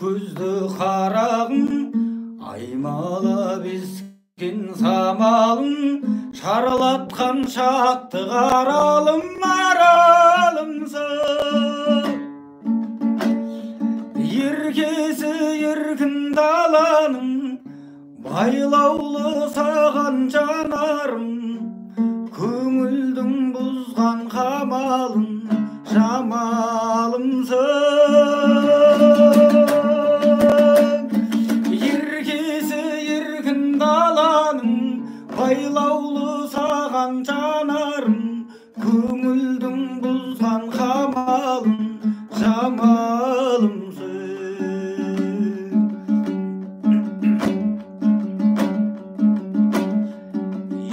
күзді қарағым, аймалап ескен самалым, шарлатқан шақты қаралым, аралымсың. Еркесі еркін даланың, байлаулы саған жанарым, көңілдің бұзған қамалын, жамалымсың. Еркесі еркін даланың, байлаулы саған жанарым, көңілдің бұзған қамалын, жамалымсың.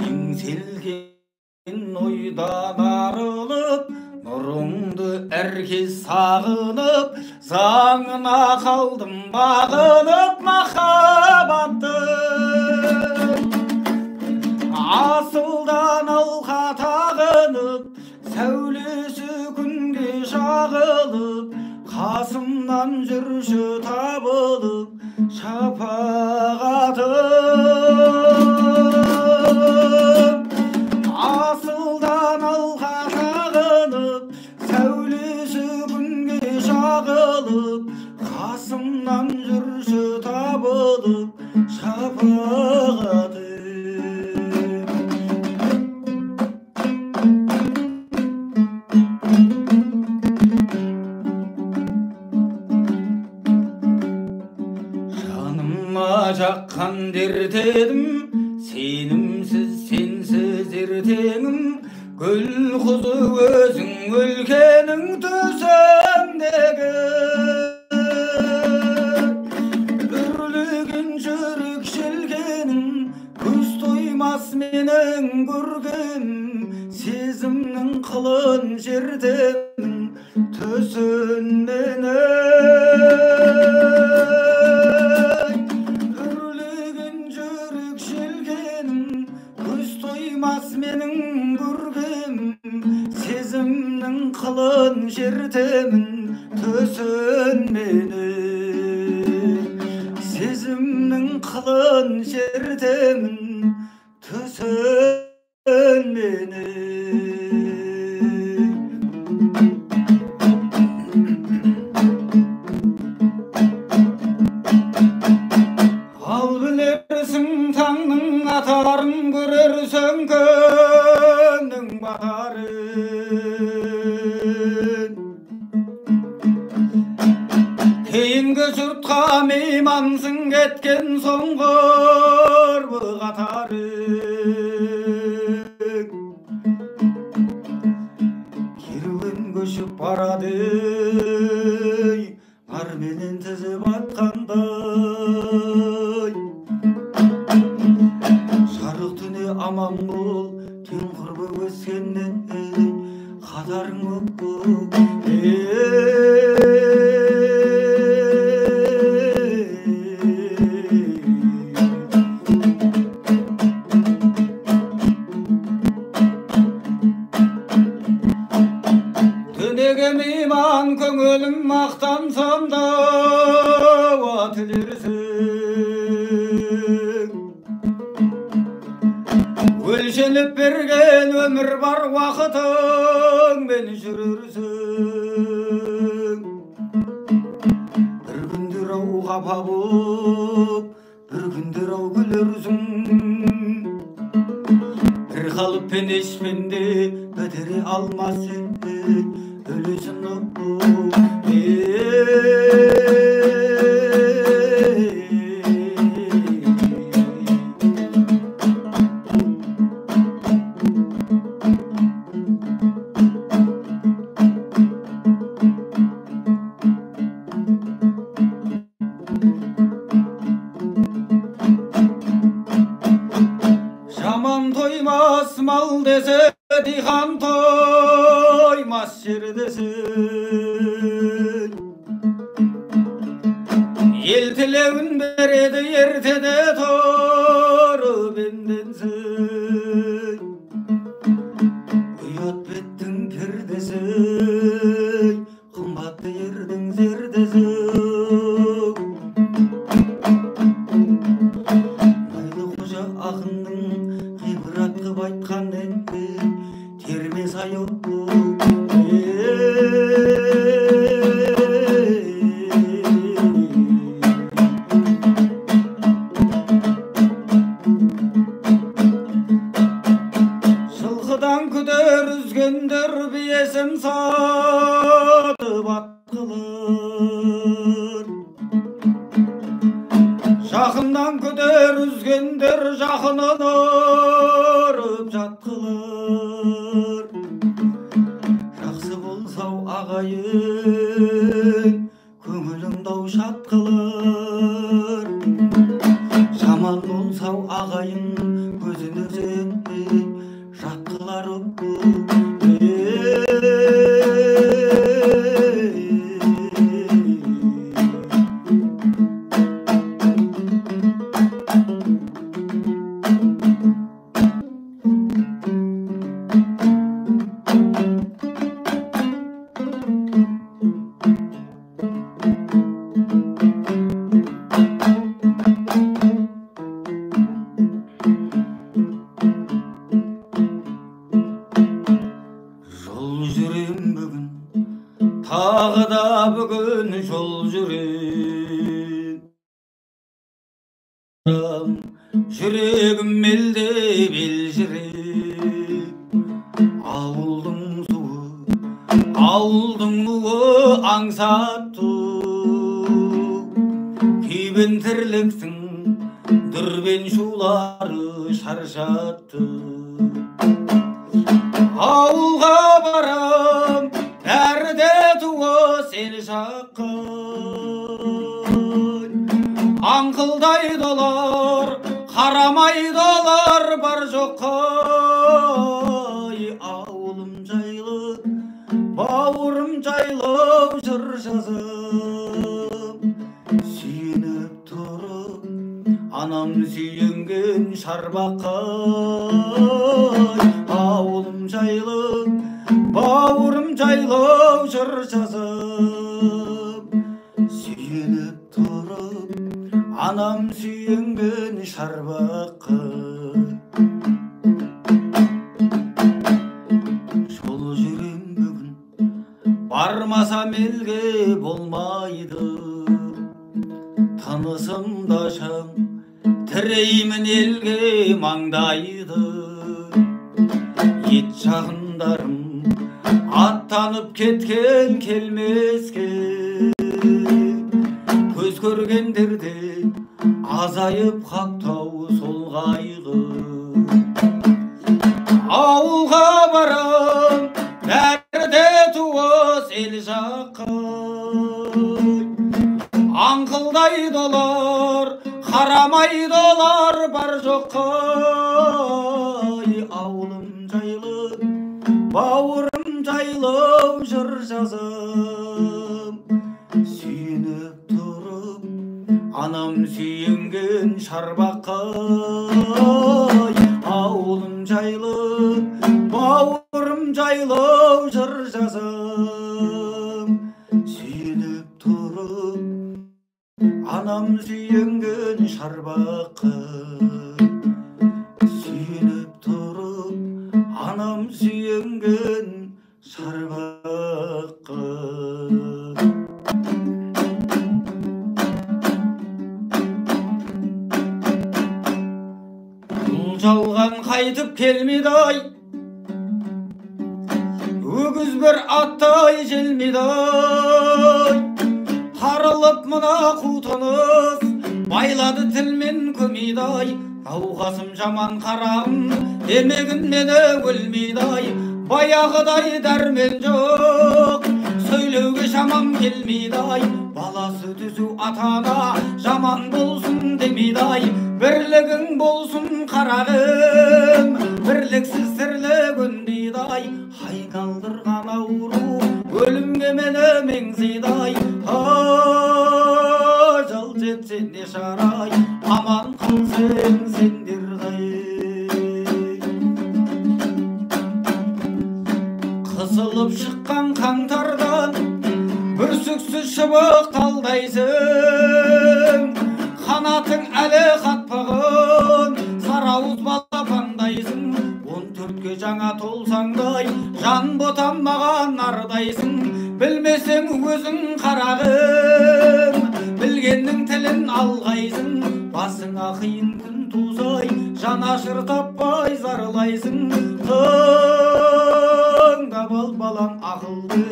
Еңселген ойдан арылып, нұрыңды әркез сағынып, заңына қалдым бағынып махаббаттың. Асылдан алқа тағынып, сәулесі күнге шағылып, қасымнан жүрші табылып шапағатым. Асылдан алқа тағынып, сәулесі күнге шағылып, қасымнан жүрші табылып шапағатым. Жаққан дерт едім, сенімсіз сенсіз ертеңім, гүл құзы өзің өлкенің төсемдегі. Үрлеген жүрек желкенің, көз тоймас менің көргем, сезімнің қылын жертемін төсін менің көргем, сезімнің қылын жертемін төсін менің. Сезімнің қылын жертемін төсін менің. Ал білерсің таңның атарын, көрерсің күннің батарын. Кейінгі жұртқа меймансың, кеткен соңғы ұрпы қатарын. Керуен көшіп барады, арменен тізіп атқандай. Жарық түні аман бол, тең құрбы өскеннен, қатарың көп бол. Түнеге мейман көңілім мақтансам да тілерсің. Өлшеніп берген өмір бар уақытың, мен жүрерсің. Бір күндер ау қапа боп, бір күндер ау күлерсің. Бір қалыппен ешпенде бітіре алмас едің, өлесің оу. Жаман тоймас мал десе, дихан тоймас жер десең. Ел тілеуін береді, ертеде тұрып емденсің. Ұят беттің пердесің, қымбатты ердің зердесің. жатқылыр. Жақыннан күдер үзгендер жақынын ұрып жатқылыр. Жақсы болсау ағайын, көңілің дау шатқылыр. Жаман болсау ағайын, көзін өзенбей жатқылар. Тағы да бүгін жол жүрем, жүрегім мелдеп елжіреп. Ауылдың суы, ауылдың нуы аңсатты, күйбен тірліктің дүрбен шулары шаршатты. Ауылға барам, әрде туы сені жақын. Аңқылдайды олар, қарамайды олар бар жоққа. Ауылым жайлы, бауырым жайлы жыр жазым. Сүйеніп тұрып, анам сүйенген шарбаққа. Ауылым жайлы, бауырым жайлы жыр жазым. Сүйеніп тұрып, анам сүйенген шарбаққа. Жол жүрем бүгін, бармасам елге болмайды. Тынысымда шам, тіреймін елге маңдайды. Ет жақындарым аттанып кеткен келмеске. Көз көргендерде азайып қақтау сол қайғы. Ауылға барам, бәрде туыс ел жақын. Аңқылдайды олар, қарамайды олар бар жоққа. Ауылым жайлы, бауырым жайлы жыр жазым. Сүйеніп тұрып, анам сүйенген шарбаққа. Ауылым жайлы, бауырым жайлы жыр жазым. Сүйеніп тұрып, анам сүйенген шарбаққа. Сүйеніп тұрып, анам сүйенген шарбаққа. Бұл жалған қайтып келмейді-ай, өгіз бір аттай желмейді-ай. Тарылып мына қутыныз, байлады тілмен көмейді-ай. Науқасым жаман қарам, демегін мені өлмейді-ай. Баяғыдай дәрмен жоқ, сөйлеуге шамам келмейді-ай. Баласы түзу атана жаман болсын демейді-ай. Бірлігің болсын қарағым, бірліксіз тірлік өнбейді-ай. Айналдырған ауру өлімге мені меңзейді-ай. Ажал жетсе не шарай, аман қалсаң сендердай. Қысылып шыққан қаңтардан бүрсіксіз шыбық талдайсың. Қанатың әлі қатпағын сарауыз балапандайсың. 14-ке жаңа толсаңдай жан ботанмаған ардайсың. Білмесең өзің қарағым, білгеннің тілін алғайсың. Басыңа қиын күн тузай, жанашыр таппай зарлайсың. Тыңдап ал балам ақылды,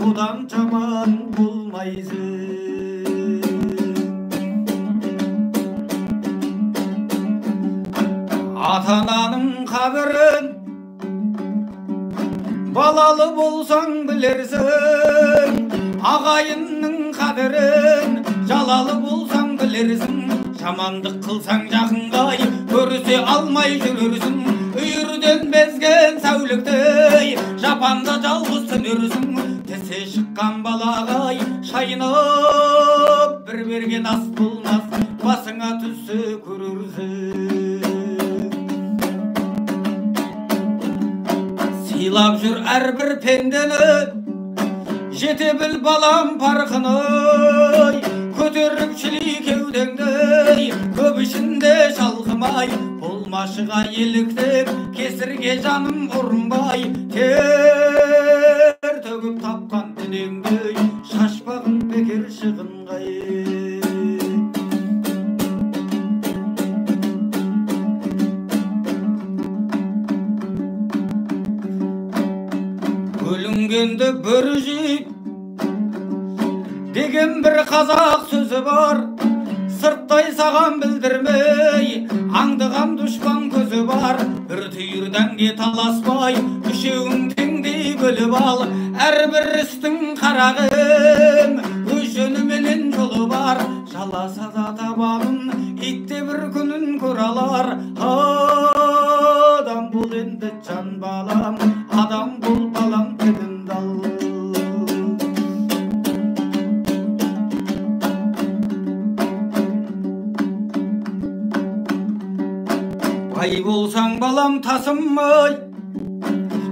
одан жаман болмайсың. Ата-ананың қадірін балалы болсаң білерсің, ағайынның қадірін жалалы болсаң білерсің. Жамандық қылсаң жақынғай, көрісе алмай жүрерсің. Үйірден безген сәуліктей жапанда жалғыз түнерсің. Тісе шыққан балағай шайынып бір берген ас болмас, басыңа түссе көрерсің. Сыйлап жүр әрбір пендені, жете біл балам парқыны. Көтеріп шіли кеудеңді, көп ішінде шалқымай, болмашыға еліктеп, кесірге жаным ұрынбай. Тер төгіп тапқан дүниеңді, шашпағын бекер шығынғай. Бөлінгенді бір жейт деген бір қазақ сөзі бар. Сырттай саған білдірмей, аңдыған дұшпан көзі бар. Бір түйірденге таласпай, үшеуің теңдей бөліп ал. Әрбір істің қарағым өз жөніменен жолы бар. Жаласа да табанын, итте бір күнін көре алар. Адам бол енді жан балам, адам бол балам тіліңді ал. Бай болсаң балам тасымай,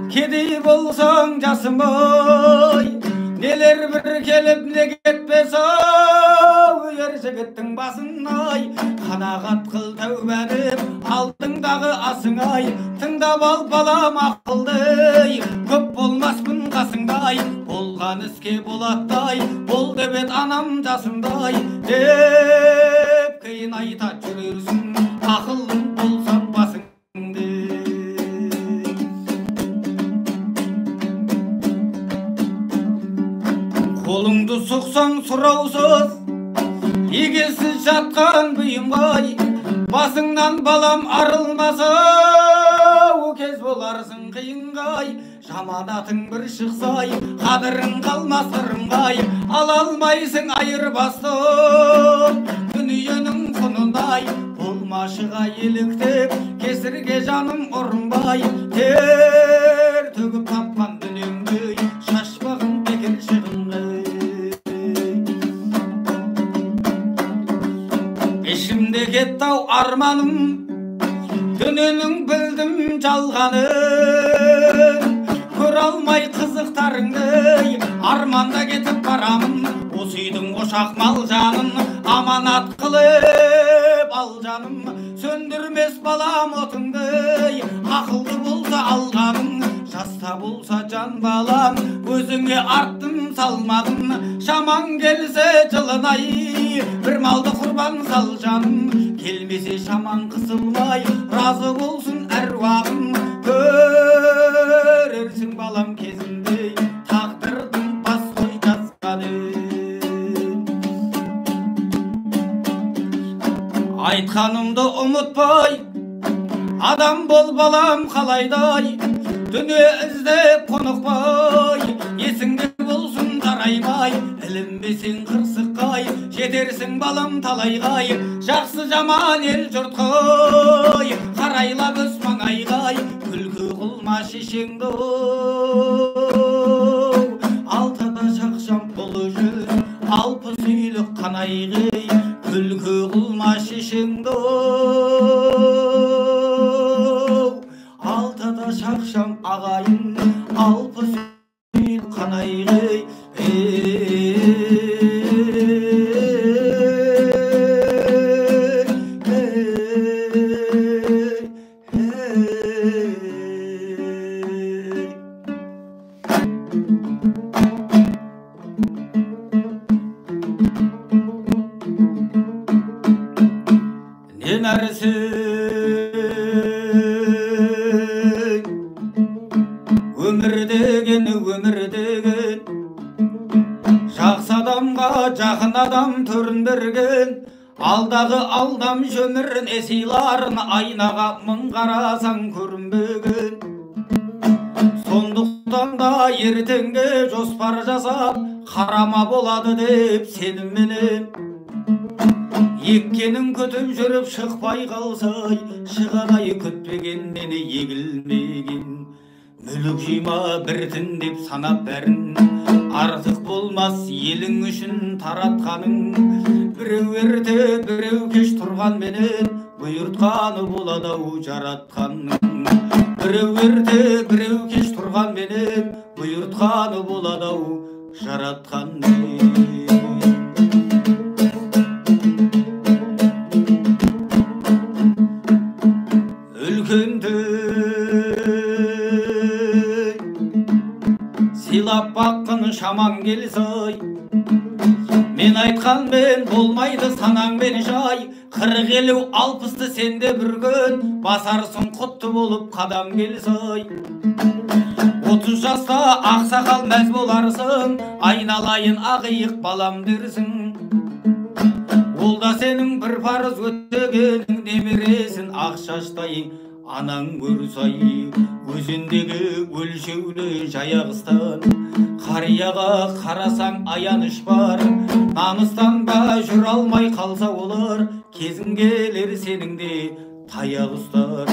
кедей болсаң жасымай. Нелер бір келіп не кетпес ау, ер жігіттің басынай. Қанағат қыл тәубәніп, алдыңдағы асыңай. Тыңдап ал балам ақылды, көп болмаспын қасыңдай. Болған іске болаттай, бол деп ет анам жасымдай. Деп кейін айта жүрерсің, ақылың болса басыңды. Қолыңды сұқсаң сұраусыз, егесіз жатқан бұйымғай. Басыңнан балам арылмаса, өкез боларсың қиынғай. Жаманатың бір шықсай, қадірің қалмас ырымғай. Ала алмайсың айырбасты дүниенің құнындай. Болмашыға еліктеп, кесірге жаным ұрынбай. Тер төгіп тапқан дүниеңді, шашпағын бекер шығынғай. Ішімде кетті-ау арманым, дүниенің білдім жалғанын. Көр алмай қызықтарыңды, арманда кетіп барамын. Осы үйдің ошақ мал жанын, аманат қылып ал жаным. Сөндірмес балам отыңды, ақылды болса алғаным. Жаста болса жан балам, өзіңе арттым салмадым. Шаман келсе жылынай, бір малды құрбан сал жаным. Келмесе шаман қысылмай, разы болсын әруағым. Көрерсің балам кезінде, тағдырдың бас қой жазғаны. Айтқанымды ұмытпай, адам бол балам қалайдай. Дүние іздеп қонықпай, есіңде болсын тараймай. Ілінбесең қырсыққай, жетерсің балам талайғай. Жақсы жаман ел жұртқай, қарайлап өз маңайғай. Күлкі қылма шешеңді, алтыда шақшам ұлы жүз, алпыс үйлік қанайғай. Күлкі қылма шешеңді, алтыда шақшам ағайын, алпыс үйлік қанайғай. Ne нәрсе өмір деген адамға жақын адам түрін берген, алдағы алдам жөмірін есейларын айнаға мың қарасаң көрінбеген. Сондықтан да ертеңге жоспар жасап, қарама болады деп сенімменен. Еккенін күтіп жүріп шықпай қалсай, шығадай күтпегеннен егілмеген. Мүлік жима біртіндеп санап бәрін, артық болмас елің үшін таратқаның. Біреу ерте біреу кеш тұрған менен, бұйыртқаны болады-ау жаратқанның. Біреу ерте біреу кеш тұрған менен, бұйыртқаны болады-ау жаратқанның. Үлкенді сыйлап баққын шамаң келсай, мен айтқанмен болмайды санаңмен жай. 40-50-60-ты сенде бір күн, басарсың құтты болып қадам келсай. 30 жаста ақсақал мәз боларсың, айналайын ақиық балам дерсің. Ол да сенің бір парыз өтегенің, немересін ақ шаштай анаң көрсай. Өзендегі өлшеулі жаяғыстан, қарияға қарасаң аяныш бар. Намыстан ба жүр алмай қалса олар, кезің келер сенің де таяқ ұстар.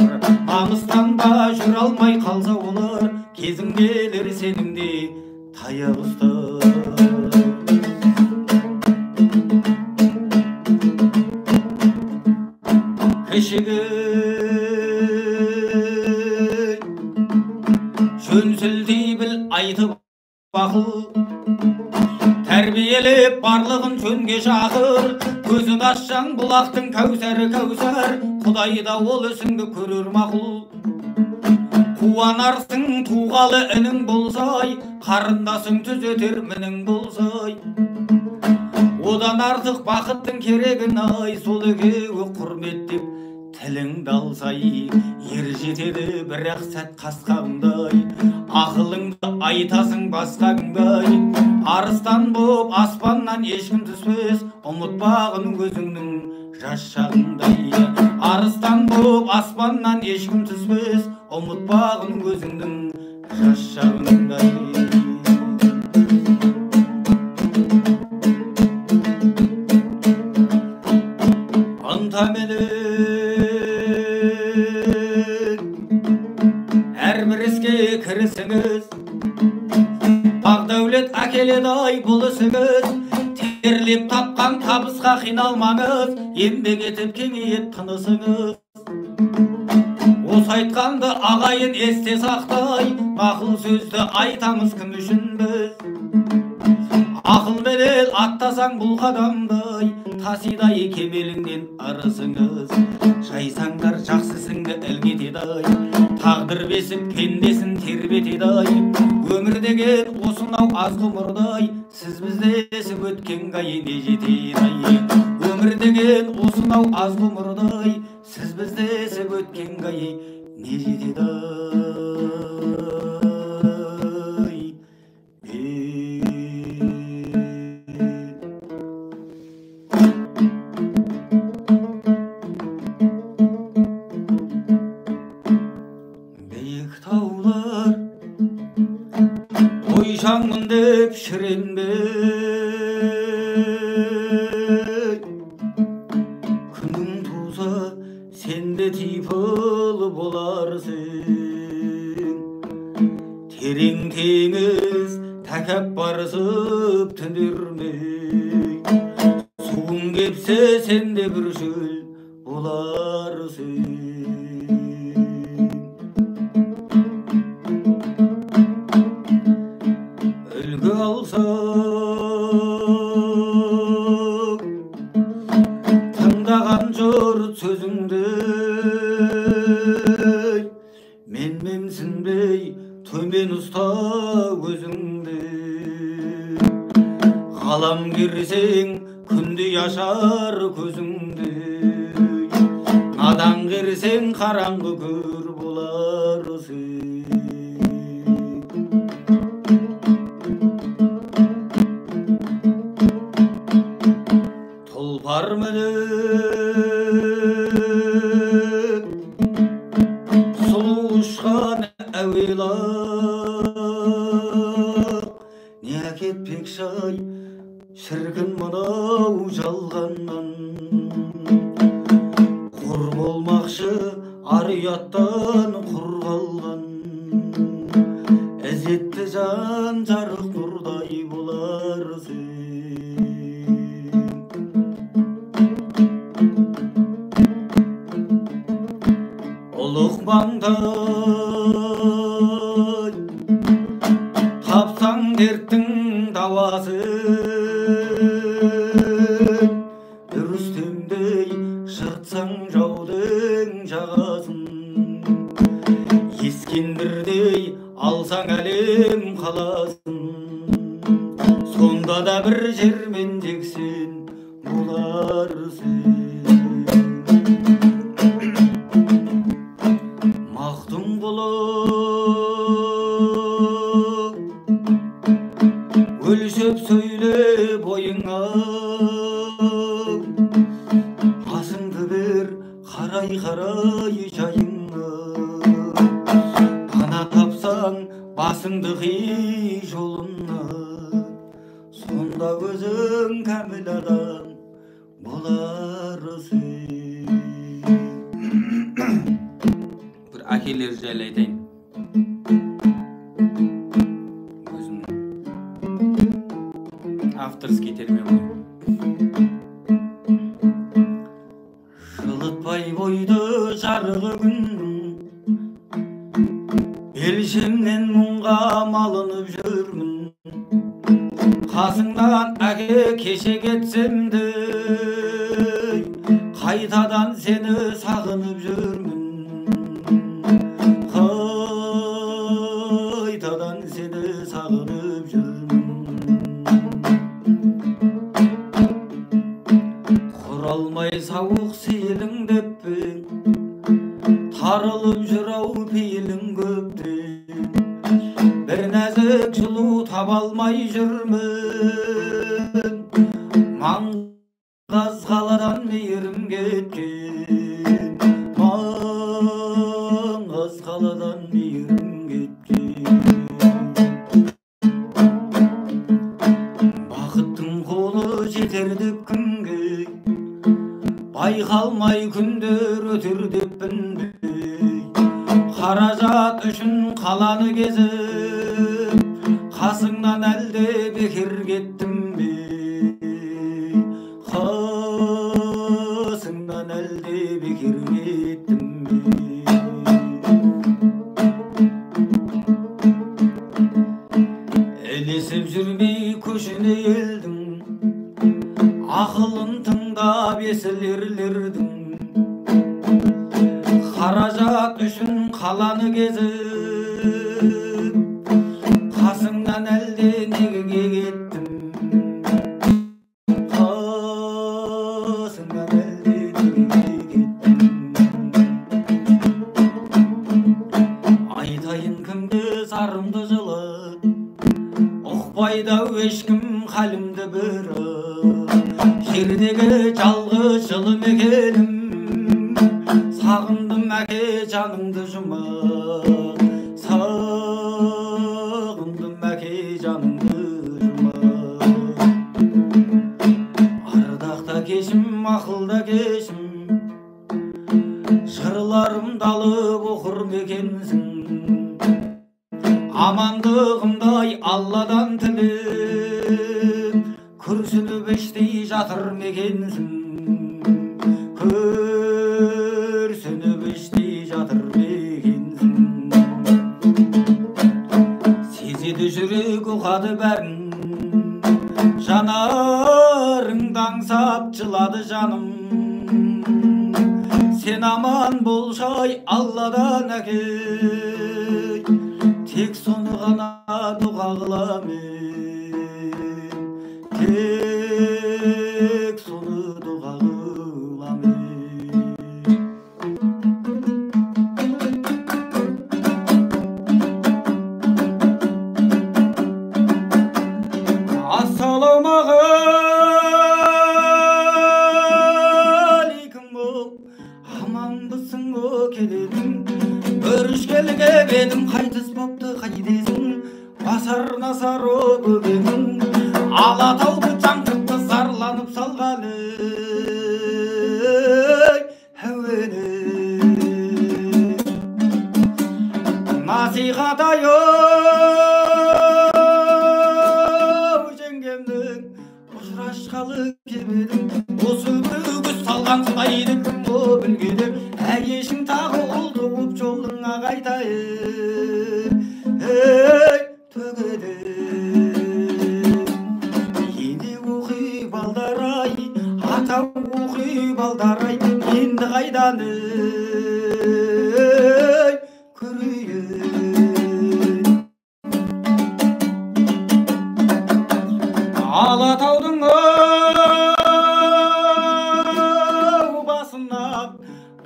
Намыстан ба жүр алмай қалса олар, кезің келер сенің де таяқ ұстар. Кішігі жөнсілдей біл айтып бақыл, тәрбиелеп барлығын жөнге шақыр. Көзін ашсаң бұлақтың кәусәрі кәусәр, Құдайда ол ісіңді көрер мақұл. Қуанарсың туғалы інің болсай, қарындасың түзетер мінің болсай. Одан артық бақыттың керегін ай, сол екеуі құрметтеп тіліңді алсай. Ер жетеді бірақ сәт қасқағыңдай, ақылыңды айтасың басқаңдай. Арыстан боп аспаннан ешкім түспес, ұмытпағын өзіңнің жас шағыңдай. Арыстан боп аспаннан ешкім түспес, ұмытпағын өзіңнің жас шағыңдай. Ынтаменен әрбір іске кірісіңіз, бақ дәулет әкеледі ай бұл ісіңіз. Терлеп тапқан табысқа қиналмаңыз, еңбек етіп кеңейет тынысыңыз. Осы айтқанды ағайын есте сақтай, мақұл сөзді айтамыз кім үшін біз. Ақылменен аттасаң бұл қадамдай, тасидай кемеліңнен арысыңыз. Жайсаңдар жақсысыңды ілгетеді-ай, тағдыр бесіп пендесін тербетеді-ай. Өмір деген осынау аз ғұмырдай, сіз бізді есіп өткен ғайы не жетеді-ай. Өмір деген осынау аз ғұмырдай, сіз бізді есіп өткен ғайы не жетеді-ай. Ойшаңмын деп шіренбей, күнің туса сенде типыл боларсың. Терең теңіз тәкаппарсып түндермей, суың кепсе сенде бір шөл боларсың. Үлгі алсақ тыңдаған жұрт сөзіңді, менсінбей төмен ұста өзіңді. Ғалам керсең күнде ашар көзіңді, надан керсең қараңғы көр боларсың. менен сулуу учкан әуела не кетпекші ай шіркін мынау жалғаннан құр болмақшы ар ұяттан құр қалған ізетті жан жарық нұрдай боларсың ұлық маңдай тапсаң дерттің давасын Рүстемдей жыртсаң жаудың жағасын Ескендірдей алсаң әлем қаласын сонда да бір жермен жексен боларсың мақтың болып өлшеп сөйлеп ойыңа асыңды бер қарай жайыңа пана тапсаң басыңды қи жолына сонда өзің кәміл адам боларсың бір әкелер жайлы айтайын авторский терме бұл жылытпай бойды жарығы күн белшемнен мұңға малынып жүрмін қасыңнан әке кеше кетсем де қайтадан сені сағынып жүрмін қайтадан сені сағынып жүрмін құралмай сауық сейілің деппен тарылып жүр ау пейілің көптен бір нәзік жылу таба алмай жүрмін маңғаз қаладан мейірім кеткен маңғаз қаладан мейірім кеткен бақыттың қолы жетер деп күнге байқалмай күндер өтер деппін қаражат үшін қаланы кезіп қасыңнан әлде бекер кеттім бе қасыңнан әлде бекер кеттім бе ілесіп жүрмей көшіне елдің ақылын тыңдап есілерлердің қаражат үшін қаланы кезіп қасыңнан әлде неге кеттім қасыңнан әлде неге кеттім айтайын кімге зарымды жылы ұқпайды ешкім халімді бірі жердегі жалғыз жылы мекенім сағындым әке жаныңды жұмақ сағындым әке жаныңды жұмақ ардақта кешім ақылда кешім жырларымды алып оқыр мекенсің амандығымдай алладан тілеп күрсініп іштей жатыр мекенсің күрсініп іштей жатыр мекенсің сезеді жүрек ұғады бәрін жанарыңды аңсап жылады жаным сен аман болшай алладан әке тек соны ғана дұға қыламын тек соны дұға қыламын Алатауды жаңғыртты зарланып салған әуені. Насихат жеңгемнің ұшырашқалы кебедің, осы бүгіс салған құдайды кім о білгені. Әйешің тағы ұл туып жолыңа қайтайын төгеді. Енді оқи балдар-ай, ата оқи балдар-ай, енді қайдан көрейін. Алатаудың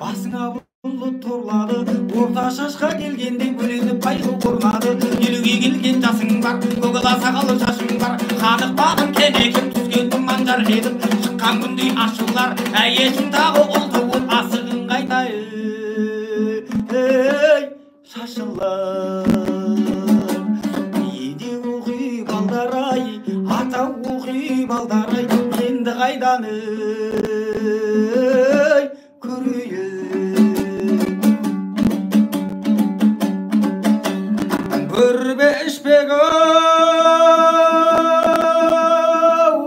басыңа бұлт торлады, орта шашқа келгенде бөленіп қайғы қорнады. Елуге келген жасың бар, көкала сақалы шашың бар, қанық бағын кенекім түзген тұман жар едім. Шыққан күндей ашулар, әйешің тағы ұл туып асығын қайтайын шашылар. Енді оқи балдар-ай, ата оқи балдар-ай, енді қайдан көрейін. Көрбе ішпегі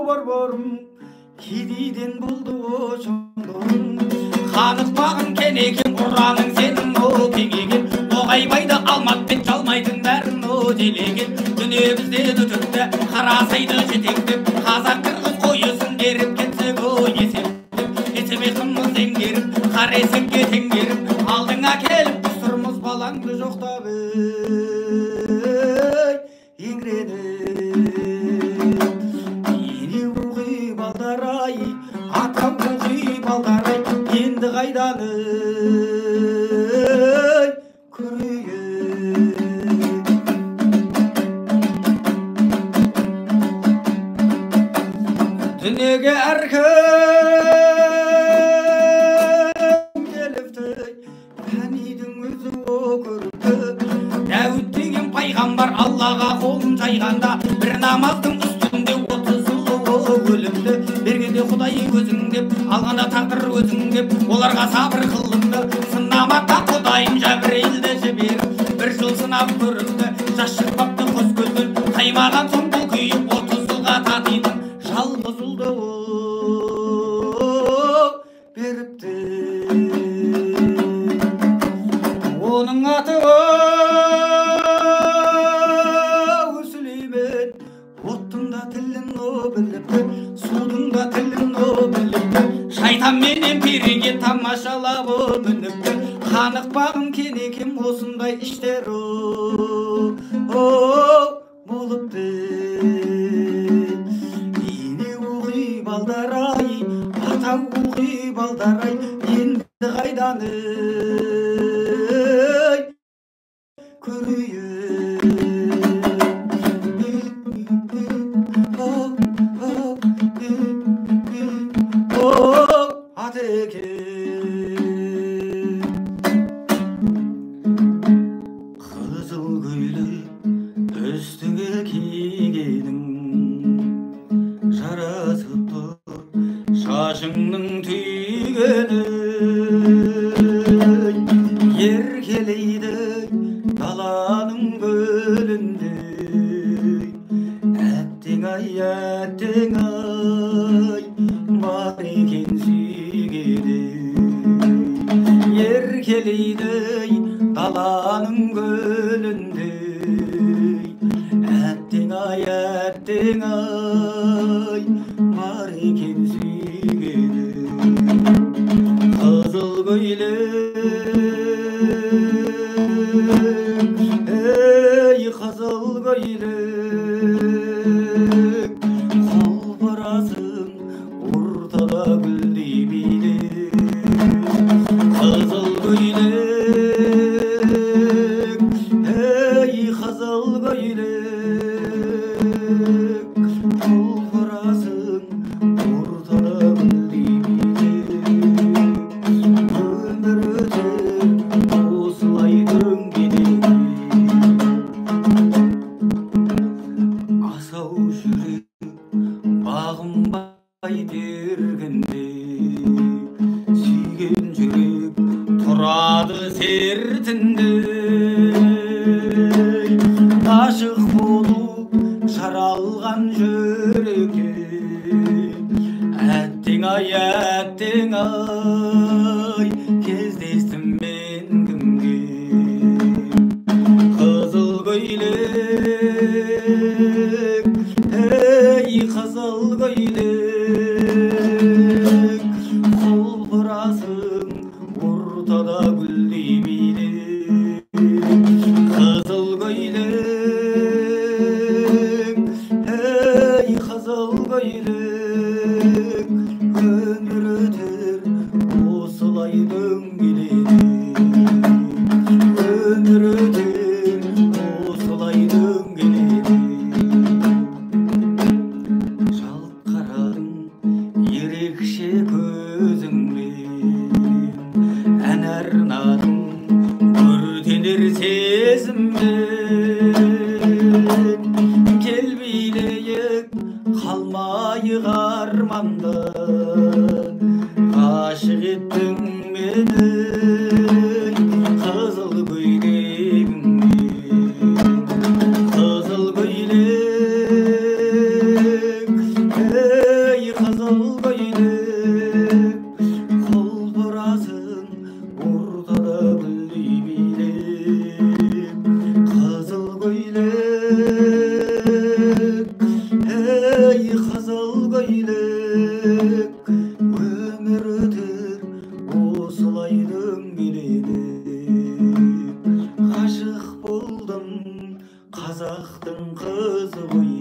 борборым, кедейден болды шондорым. Қанық бағын кенекен, ұраның сенің о кеңеген. Оғайбайды алматпен жалмайтын бәрін о делеген. Дүние бізде дүтікті, қарасайды жетектеп, қазақ қырғыз қойысын деріп кетсек о есептеп. Есеме қымыз еңгеріп, қаресіңге теңгеріп, алдыңа келіп құсырмыз балаңды жоқтап еңгіреніп. Ені оқи балдар-ай, ата оқи балдар-ай, енді қайдан көрейін. Дүниеге әркім келіпті, пәнидің өзі о көріпті. Дәуіт деген пайғамбар Аллаға қолын жайғанда, бір намаздың үстінде 30 жыл өлімді. Бергенде Құдай өзің деп, алғанда тағдыр өзің деп, оларға сабыр қылынды. Сынамаққа Құдайым Жәбірейілді жіберіп, бір жыл сынап көріпті. Жас шықпапты қос көзбен, қаймаған соң бұл күйіп 30 жылға татитын жалғыз ұлды беріпті. Оның аты Сүлеймен, оттың да тілін о біліпті, судың да тілін о біліпті. Шайтан менен переге тамашалап о мініпті. Қанық бағым кенекем осындай іштер болыпты. Ені оқи балдар-ай, ата оқи балдар-ай, енді қайдан көрейін. Атеке қызыл көйлек үстіңе кигенің, жарасып тұр шашыңның түйгені. Еркелейді даланың көлінде, әттең-ай, әттең-ай, бар екен сүйгені. Еркелейді даланың көлінде, әттең-ай, әттең-ай, бар екен сүйгені. Қызыл көйлек, ей қызыл көйлек, құлпырасың ортада гүлдей билеп. Қызыл көйлек, ей қызыл көйлек, құлпырасың ортада гүлдей билеп. Өмір айтергенде сүйген жүрек тұрады сертінде ашық болу жаралған жүрекке әттең ай кездестім мен кімге қызыл көйлек ей қызыл көйлек құлпырасың ортада гүлдей билеп қызыл көйлек ей қызыл көйлек өмір өтер осылай дөңгелеп өмір өтер осылай дөңгелеп жалт қарадың ерекше көзіңмен ән арнадың өртенер сезіммен кел билейік қалмайық арманда ғашық еттің мені қызыл көйлегіңмен қызыл көйлек ей қызыл көйлек құлпырасың ортада гүлдей билеп қызыл көйлек ей қызыл көйлек өмір өтер осылай дөңгеленіп ғашық болдым қазақтың қызы ғой